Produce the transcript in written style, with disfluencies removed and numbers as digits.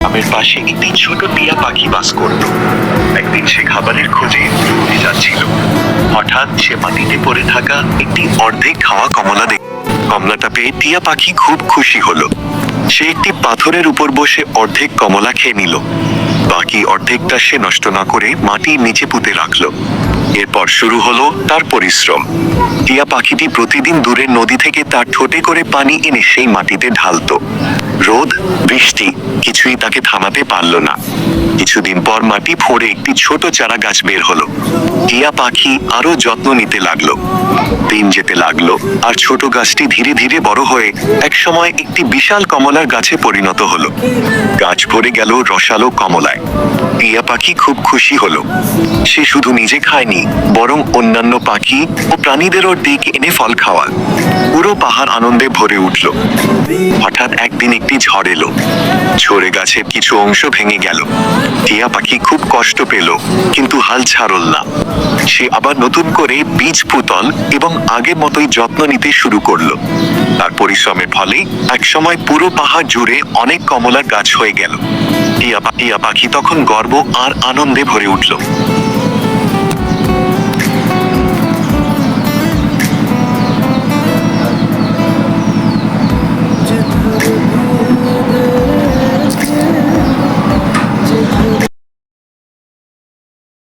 গ্রামের পাশে একটি ছোট টিয়া পাখি বাস করত। একদিন সে খাবারের খোঁজে উড়ে যাচ্ছিল। হঠাৎ সে মাটিতে পড়ে থাকা একটি অর্ধেক খাওয়া কমলা দেখে। কমলাটা পেয়ে টিয়া পাখি খুব খুশি হলো। সে একটি পাথরের উপর বসে অর্ধেক কমলা খেয়ে নিল। বাকি অর্ধেকটা সে নষ্ট না করে মাটির নিচে পুঁতে রাখলো। এরপর শুরু হলো তার পরিশ্রম। টিয়া পাখিটি প্রতিদিন দূরের নদী থেকে তার ঠোঁটে করে পানি এনে সেই মাটিতে ঢালতো। রোদ, বৃষ্টি কিছুই তাকে থামাতে পারল না। কিছুদিন পর মাটি ফোড়ে একটি ছোট চারা গাছ বের হলো। টিয়া পাখি আরো যত্ন নিতে লাগলো। দিন যেতে লাগলো আর ছোট গাছটি ধীরে ধীরে বড় হয়ে একসময় একটি বিশাল কমলার গাছে পরিণত হলো। গাছ ভরে গেল রসালো কমলায়। টিয়া পাখি খুব খুশি হলো। সে শুধু নিজে খায়নি, বরং অন্যান্য পাখি ও প্রাণীদেরও দিক এনে ফল খাওয়াল। পুরো পাহাড় আনন্দে ভরে উঠল। হঠাৎ একদিন একটি ঝড় এলো। ঝড়ে গাছের কিছু অংশ ভেঙে গেল। টিয়া পাখি খুব কষ্ট পেল, কিন্তু হাল ছাড়ল না। সে আবার নতুন করে বীজ পুতল এবং আগের মতোই যত্ন নিতে শুরু করলো। তার পরিশ্রমের ফলে একসময় পুরো পাহাড় জুড়ে অনেক কমলার গাছ হয়ে গেল। টিয়া পাখি তখন গর্ব আর আনন্দে ভরে উঠল।